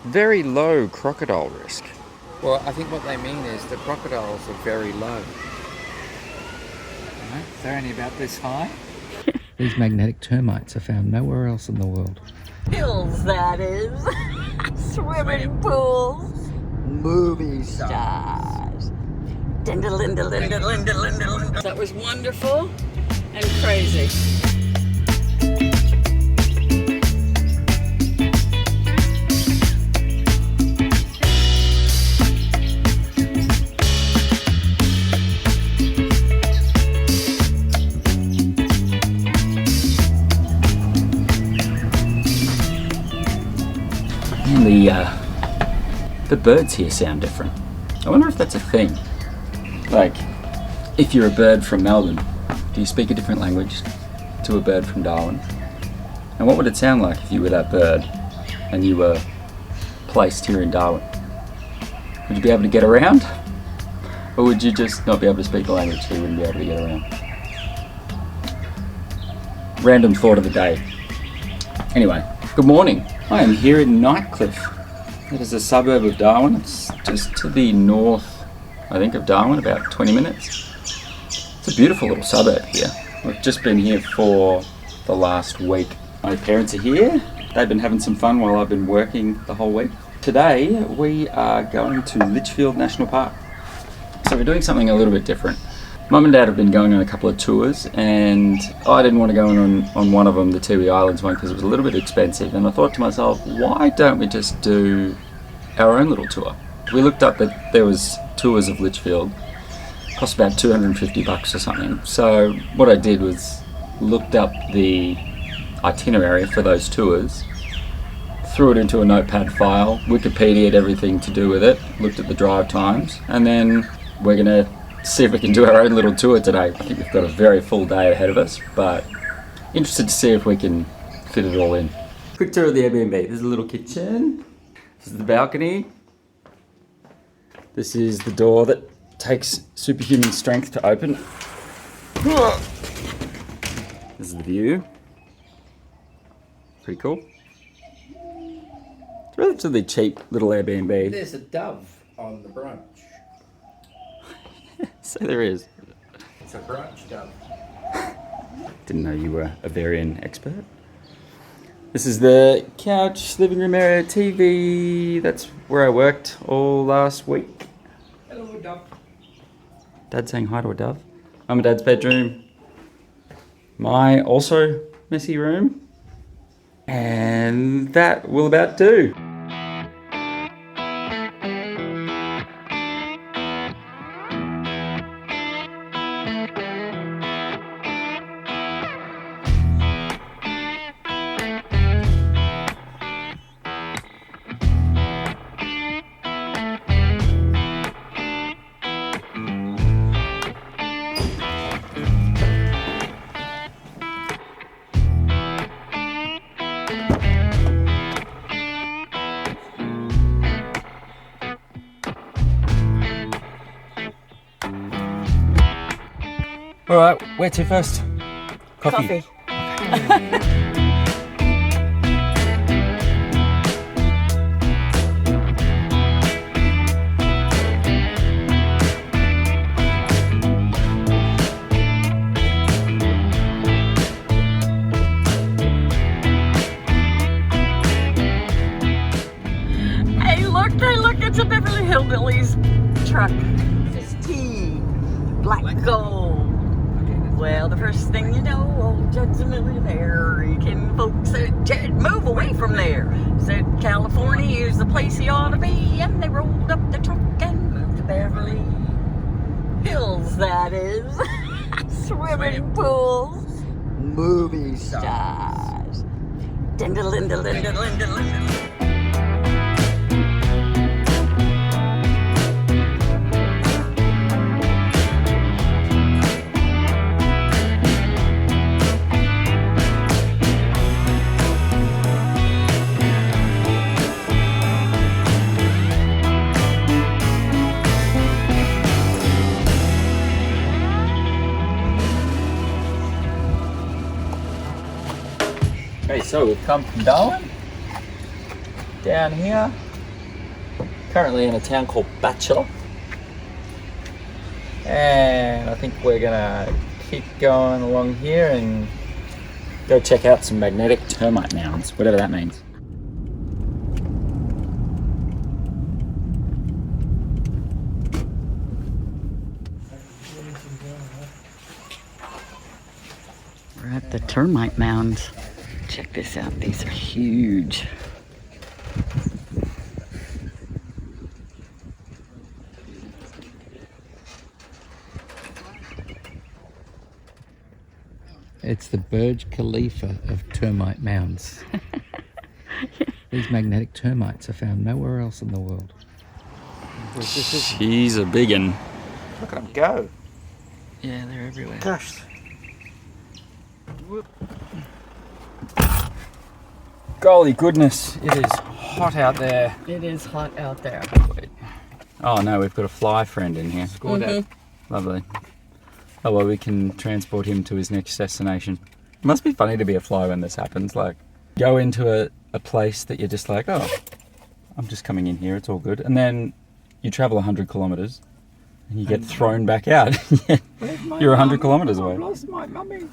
Very low crocodile risk. Well, I think what they mean is the crocodiles are very low. Right? They're only about this high. These magnetic termites are found nowhere else in the world. Hills, that is. Swimming pools. Movie stars. That was wonderful and crazy. The birds here sound different. I wonder if that's a thing. Like, if you're a bird from Melbourne, do you speak a different language to a bird from Darwin? And what would it sound like if you were that bird and you were placed here in Darwin? Would you be able to get around? Or would you just not be able to speak the language so you wouldn't be able to get around? Random thought of the day. Anyway, good morning. I am here in Nightcliff. It is a suburb of Darwin. It's just to the north, I think, of Darwin, about 20 minutes. It's a beautiful little suburb here. We've just been here for the last week. My parents are here. They've been having some fun while I've been working the whole week. Today we are going to Litchfield National Park. So we're doing something a little bit different. Mum and Dad have been going on a couple of tours, and I didn't want to go on one of them, the Tiwi Islands one, because it was a little bit expensive, and I thought to myself, why don't we just do our own little tour? We looked up that there was tours of Litchfield, cost about $250 or something. So what I did was looked up the itinerary for those tours, threw it into a notepad file, Wikipedia'd everything to do with it, looked at the drive times, and then we're going to see if we can do our own little tour today. I think we've got a very full day ahead of us, but interested to see if we can fit it all in. Quick tour of the Airbnb. There's a little kitchen. This is the balcony. This is the door that takes superhuman strength to open. This is the view. Pretty cool. It's a relatively cheap little Airbnb. There's a dove on the brunch. So there is. It's a brunch dove. Didn't know you were a Varian expert. This is the couch, living room area, TV. That's where I worked all last week. Hello, dove. Dad saying hi to a dove. Mum and Dad's bedroom. My also messy room. And that will about do. All right, where to first? Coffee. Hey, look, it's a Beverly Hillbillies truck. It's tea, black gold. Well, the first thing you know, old Judd's a millionaire. He can folks said, Jed, move away from there. Said California is the place he ought to be. And they rolled up the truck and moved to Beverly Hills, that is. Swimming pools. Movie stars. Okay, so we've come from Darwin down here Currently in a town called Bachelor. And I think we're gonna keep going along here and go check out some magnetic termite mounds, whatever that means. We're at the termite mounds. Check this out, these are huge. It's the Burj Khalifa of termite mounds. These magnetic termites are found nowhere else in the world. She's a big one. Look at them go. Yeah, they're everywhere. Gosh. Whoop. Golly goodness, it is hot out there. It is hot out there. Oh no, we've got a fly friend in here. Lovely. Oh well, we can transport him to his next destination. It must be funny to be a fly when this happens. Like, go into a place that you're just like, oh, I'm just coming in here, it's all good. And then you travel 100 kilometres and you get thrown back out. You're 100 kilometres away. I've lost my mummy.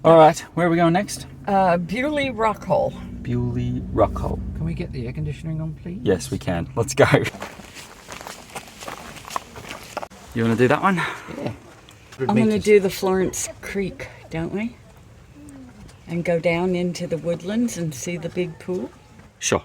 All right, where are we going next? Buley Rockhole. Buley Rockhole. Can we get the air conditioning on, please? Yes, we can. Let's go. You want to do that one? Yeah. I'm going to do the Florence Creek, don't we? And go down into the woodlands and see the big pool. Sure.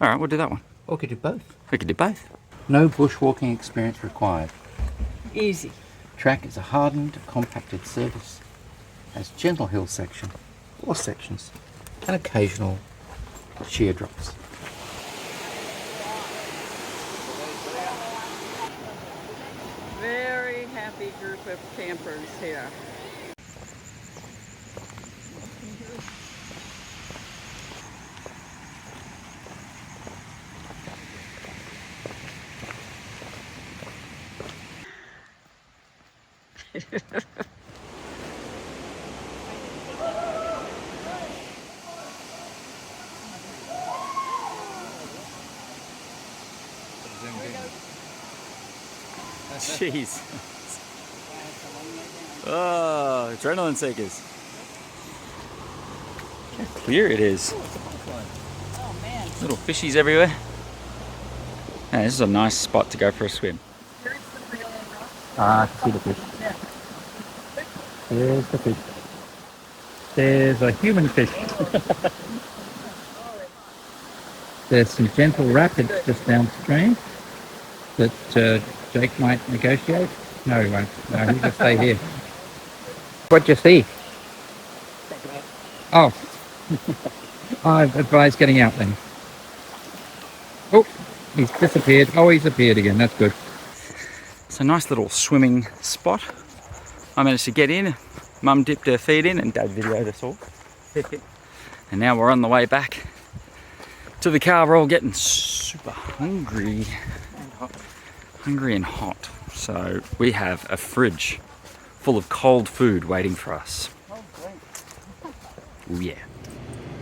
All right, we'll do that one. Or could do both. We could do both. No bushwalking experience required. Easy. Track is a hardened, compacted surface. Has gentle hill section, or sections, and occasional sheer drops. Very happy group of campers here. Jeez. Oh, adrenaline seekers. How clear it is. Oh man. Little fishies everywhere. Hey, this is a nice spot to go for a swim. I can see the fish. There's the fish. There's a human fish. There's some gentle rapids just downstream that Jake might negotiate. No, he won't. No, he'll just stay here. What'd you see? Oh. I've advised getting out then. Oh, he's disappeared. Oh, he's appeared again. That's good. It's a nice little swimming spot. I managed to get in. Mum dipped her feet in and Dad videoed us all. And now we're on the way back to the car. We're all getting super hungry. Hungry and hot. So we have a fridge full of cold food waiting for us. Oh yeah.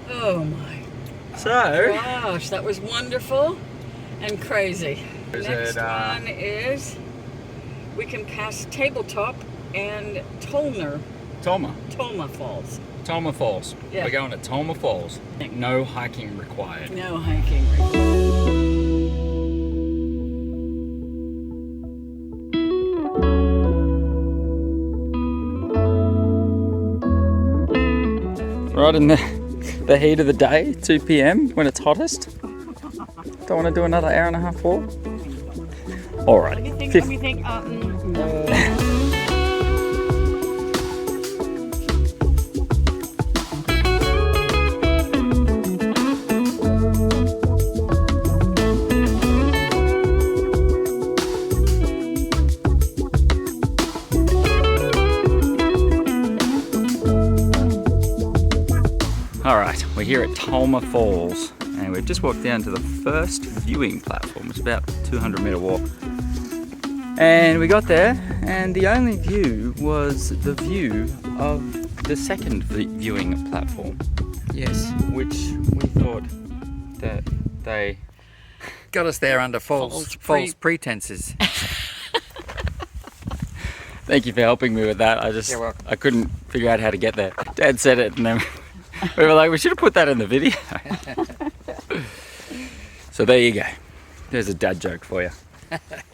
Oh my So, gosh, that was wonderful and crazy. Is Next it, one is we can pass Tabletop and Tolma Falls. Tolma Falls. Yeah. We're going to Tolma Falls. No hiking required. No hiking. Right in the heat of the day, 2 p.m, when it's hottest. Don't want to do another hour and a half walk? Alright. Let me think. Alright, we're here at Tolma Falls and we've just walked down to the first viewing platform. It's about a 200-metre walk. And we got there and the only view was the view of the second viewing platform. Yes. Which we thought that they got us there under false pretenses. Thank you for helping me with that. You're welcome. I couldn't figure out how to get there. Dad said it and then we were like, we should have put that in the video. So there you go. There's a dad joke for you.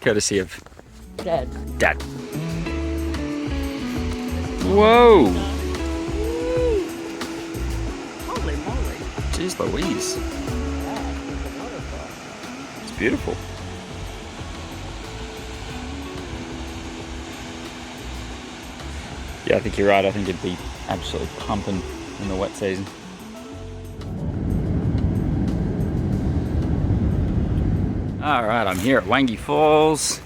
Courtesy of Dead. Dad. Whoa! Holy moly. Jeez Louise. It's beautiful. Yeah, I think you're right. I think it'd be absolutely pumping in the wet season. All right, I'm here at Wangi Falls.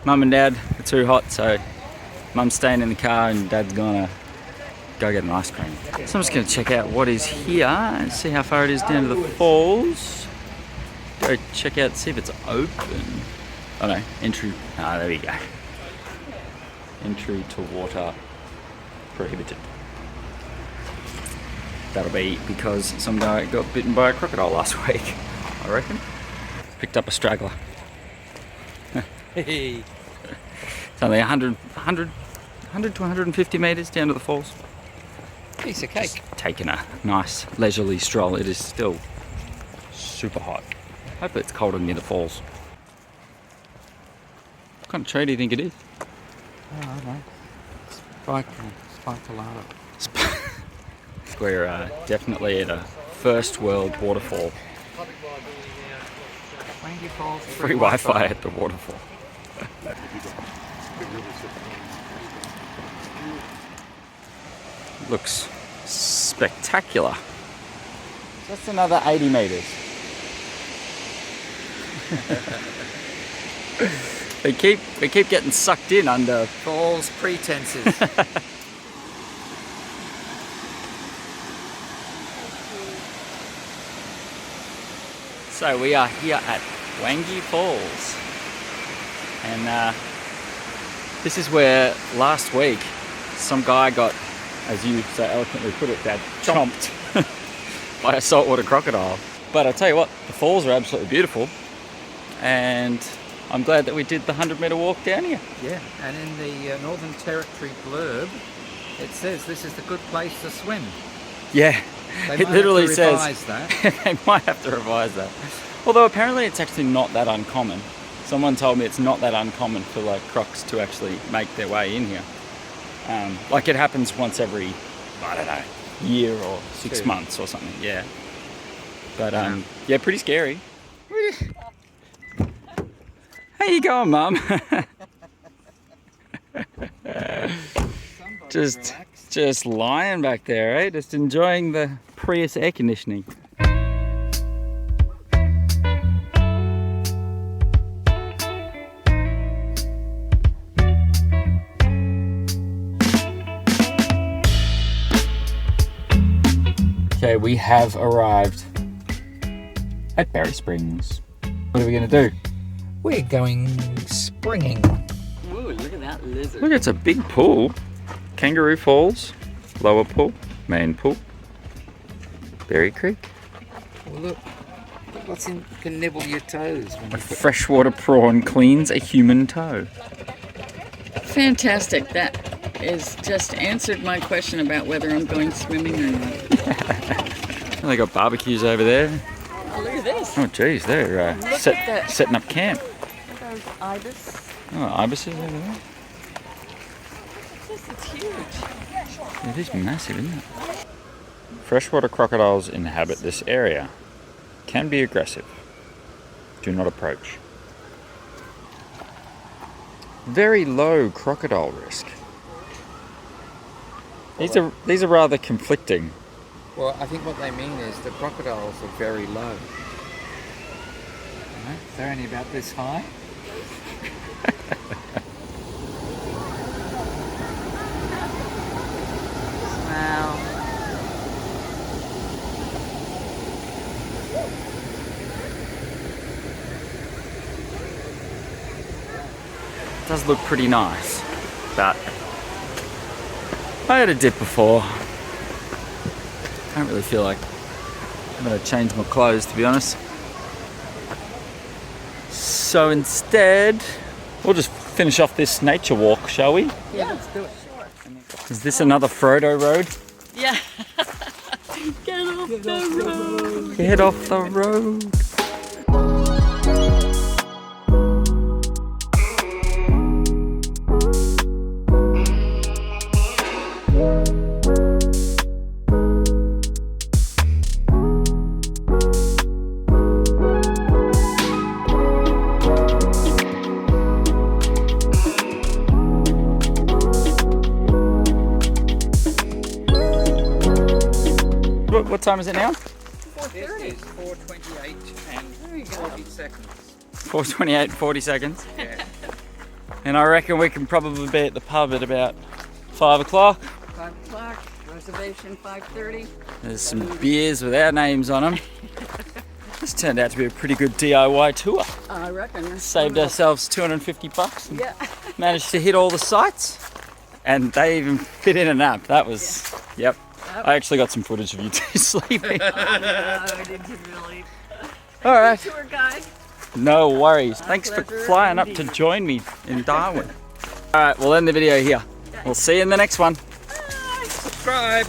Mum and Dad are too hot, so Mum's staying in the car and Dad's gonna go get an ice cream. So I'm just gonna check out what is here and see how far it is down to the falls. Go check out, see if it's open. Oh no, entry, there we go. Entry to water prohibited. That'll be because some guy got bitten by a crocodile last week, I reckon. Picked up a straggler. Hey. It's only 100 to 150 metres down to the falls. Piece of cake. Just taking a nice leisurely stroll. It is still super hot. Hopefully it's colder near the falls. What kind of tree do you think it is? Oh, I don't know. Spike We're definitely at a first world waterfall. Wangi Falls. Free Wi-Fi at the waterfall. Looks spectacular. Just another 80 metres. we keep getting sucked in under False pretenses. So we are here at Wangi Falls, and this is where last week some guy got, as you so eloquently put it, Dad, chomped by a saltwater crocodile. But I tell you what, the falls are absolutely beautiful, and I'm glad that we did the 100-metre walk down here. Yeah, and in the Northern Territory blurb, it says this is the good place to swim. Yeah, They it might literally have to says revise that. they might have to revise that. Although apparently it's actually not that uncommon. Someone told me it's not that uncommon for like crocs to actually make their way in here. Like it happens once every, I don't know, year or 6 months or something. Yeah. But yeah, pretty scary. How you going, Mum? Just lying back there, eh? Just enjoying the Prius air conditioning. Okay, we have arrived at Berry Springs. What are we going to do? We're going springing. Ooh, look at that lizard. Look, it's a big pool. Kangaroo Falls, Lower Pool, Main Pool, Berry Creek. Well, look what's in, can nibble your toes. When A freshwater prawn cleans a human toe. Fantastic. That is just answered my question about whether I'm going swimming or not. They got barbecues over there. Oh, look at this. Oh, geez, they're Look at that. setting up camp. Look at those ibis. Oh, ibises over there. It's huge. It is massive, isn't it? Freshwater crocodiles inhabit this area. Can be aggressive. Do not approach. Very low crocodile risk. These are rather conflicting. Well, I think what they mean is the crocodiles are very low. Right? They're only about this high. Wow. It does look pretty nice, but I had a dip before. I don't really feel like I'm going to change my clothes, to be honest. So instead, we'll just finish off this nature walk, shall we? Yeah, let's do it. Is this another Frodo road? Yeah. Get off the road. Get off the road. What time is it now? 4:30. It is 4:28 and 40 seconds. 4:28, 40 seconds. Yeah. And I reckon we can probably be at the pub at about 5 o'clock. 5 o'clock. Reservation 5:30. There's some beers with our names on them. This turned out to be a pretty good DIY tour. I reckon. Saved ourselves $250 and Yeah. managed to hit all the sites. And they even fit in a nap. That was, yep. I actually got some footage of you two sleeping. Did you really? All right. Tour guide. No worries. Thanks for pleasure flying up to indeed. join me in Darwin. All right, we'll end the video here. We'll see you in the next one. Subscribe.